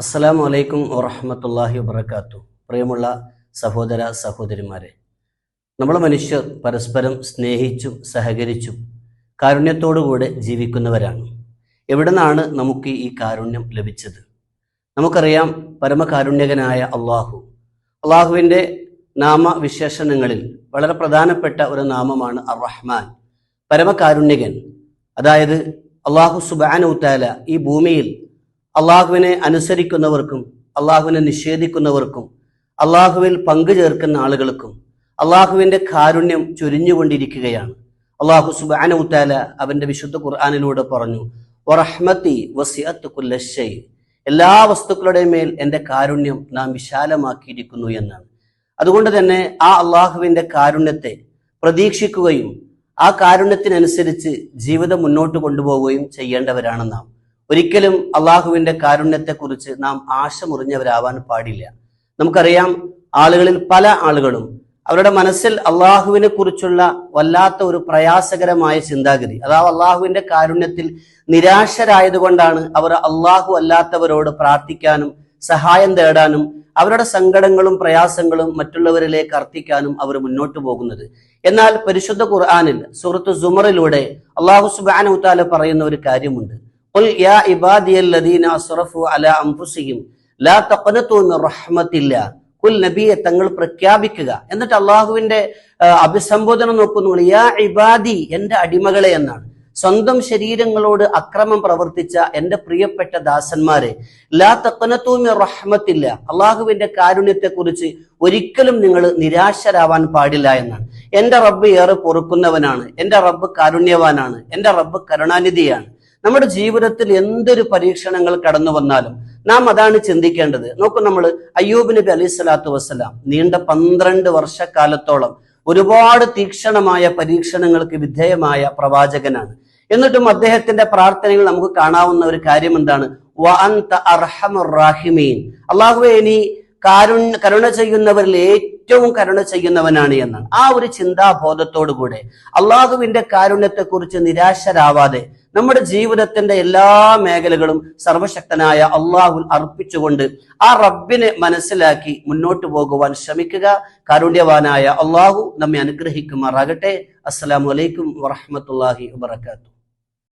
അസ്സലാമു അലൈക്കും വറഹ്മത്തുള്ളാഹി വബറകാതുഹു. പ്രിയമുള്ള സഹോദര സഹോദരിമാരെ, നമ്മൾ മനുഷ്യർ പരസ്പരം സ്നേഹിച്ചും സഹകരിച്ചും കാരുണ്യത്തോടുകൂടെ ജീവിക്കുന്നവരാണ്. എവിടെ നിന്നാണ് നമുക്ക് ഈ കാരുണ്യം ലഭിച്ചത്? നമുക്കറിയാം, പരമകാരുണ്യകനായ അള്ളാഹുവിൻ്റെ നാമവിശേഷണങ്ങളിൽ വളരെ പ്രധാനപ്പെട്ട ഒരു നാമമാണ് അർ-റഹ്മാൻ, പരമകാരുണ്യകൻ. അതായത് അള്ളാഹു സുബ്ഹാനഹു തആല ഈ ഭൂമിയിൽ അള്ളാഹുവിനെ അനുസരിക്കുന്നവർക്കും അള്ളാഹുവിനെ നിഷേധിക്കുന്നവർക്കും അള്ളാഹുവിൽ പങ്കു ചേർക്കുന്ന ആളുകൾക്കും അള്ളാഹുവിൻ്റെ കാരുണ്യം ചൊരിഞ്ഞുകൊണ്ടിരിക്കുകയാണ്. അള്ളാഹു സുബ്ഹാനഹു തആല അവൻ്റെ വിശുദ്ധ ഖുർആനിലൂടെ പറഞ്ഞു, വറഹ്മതി വസിഅത് കുല്ല ശൈ, എല്ലാ വസ്തുക്കളുടെയും മേൽ എൻ്റെ കാരുണ്യം നാം വിശാലമാക്കിയിരിക്കുന്നു എന്നാണ്. അതുകൊണ്ട് തന്നെ ആ അള്ളാഹുവിൻ്റെ കാരുണ്യത്തെ പ്രതീക്ഷിക്കുകയും ആ കാരുണ്യത്തിനനുസരിച്ച് ജീവിതം മുന്നോട്ട് കൊണ്ടുപോവുകയും ചെയ്യേണ്ടവരാണ് നാം. ഒരിക്കലും അള്ളാഹുവിൻ്റെ കാരുണ്യത്തെക്കുറിച്ച് നാം ആശ മുറിഞ്ഞവരാവാൻ പാടില്ല. നമുക്കറിയാം, ആളുകളിൽ പല ആളുകളും അവരുടെ മനസ്സിൽ അള്ളാഹുവിനെ കുറിച്ചുള്ള വല്ലാത്ത ഒരു പ്രയാസകരമായ ചിന്താഗതി, അതായത് അള്ളാഹുവിൻ്റെ കാരുണ്യത്തിൽ നിരാശരായതുകൊണ്ടാണ് അവർ അള്ളാഹു അല്ലാത്തവരോട് പ്രാർത്ഥിക്കാനും സഹായം തേടാനും അവരുടെ സങ്കടങ്ങളും പ്രയാസങ്ങളും മറ്റുള്ളവരിലേക്ക് അർത്ഥിക്കാനും അവർ മുന്നോട്ട് പോകുന്നത്. എന്നാൽ പരിശുദ്ധ ഖുർആനിൽ സൂറത്ത് സുമറിലൂടെ അള്ളാഹു സുബ്ഹാനഹു തആല പറയുന്ന ഒരു കാര്യമുണ്ട്. ഖുൽ യാ ഇബാദിയല്ലദീന അസ്റഫു അലാ അൻഫുസിഹിം ലാ തഖ്നതു മിർ റഹ്മത്തില്ലാഹ്. ഖുൽ നബിയെ, തങ്ങൾ പ്രഖ്യാപിക്കുക. എന്നിട്ട് അള്ളാഹുവിന്റെ അഭിസംബോധന നോക്കുന്നു, യാ ഇബാദി, എന്റെ അടിമകളെ എന്നാണ്. സ്വന്തം ശരീരങ്ങളോട് അക്രമം പ്രവർത്തിച്ച എന്റെ പ്രിയപ്പെട്ട ദാസന്മാരെ, ലാ തഖ്നതു മിർ റഹ്മത്തില്ലാഹ്, അള്ളാഹുവിന്റെ കാരുണ്യത്തെക്കുറിച്ച് ഒരിക്കലും നിങ്ങൾ നിരാശരാവാൻ പാടില്ല എന്നാണ്. എന്റെ റബ്ബ് ഏറെ പൊറുക്കുന്നവനാണ്, എന്റെ റബ്ബ് കാരുണ്യവാനാണ്, എന്റെ റബ്ബ് കരുണാനിധിയാണ്. നമ്മുടെ ജീവിതത്തിൽ എന്തൊരു പരീക്ഷണങ്ങൾ കടന്നു വന്നാലും നാം അതാണ് ചിന്തിക്കേണ്ടത്. നോക്കൂ, നമ്മൾ അയ്യൂബ് നബി അലൈഹി സ്വലാത്തു വസ്സലാം നീണ്ട 12 വർഷക്കാലത്തോളം ഒരുപാട് തീക്ഷണമായ പരീക്ഷണങ്ങൾക്ക് വിധേയമായ പ്രവാചകനാണ്. എന്നിട്ടും അദ്ദേഹത്തിന്റെ പ്രാർത്ഥനകൾ നമുക്ക് കാണാവുന്ന ഒരു കാര്യം എന്താണ്? വ അൻത അർഹമുർ റാഹിമീൻ, അല്ലാഹുവേ, നീ കരുണ ചെയ്യുന്നവരിൽ ഏറ്റവും കരുണ ചെയ്യുന്നവനാണ് എന്നാണ്. ആ ഒരു ചിന്താബോധത്തോടു കൂടെ അള്ളാഹുവിന്റെ കാരുണ്യത്തെക്കുറിച്ച് നിരാശരാവാതെ നമ്മുടെ ജീവിതത്തിന്റെ എല്ലാ മേഖലകളും സർവശക്തനായ അള്ളാഹുൽ അർപ്പിച്ചുകൊണ്ട് ആ റബ്ബിനെ മനസ്സിലാക്കി മുന്നോട്ട് പോകുവാൻ ശ്രമിക്കുക. കാരുണ്യവാനായ അള്ളാഹു നമ്മെ അനുഗ്രഹിക്കുമാറാകട്ടെ. അസ്സലാമു അലൈക്കും വറഹ്മത്തുള്ളാഹി വബറകാതുഹു.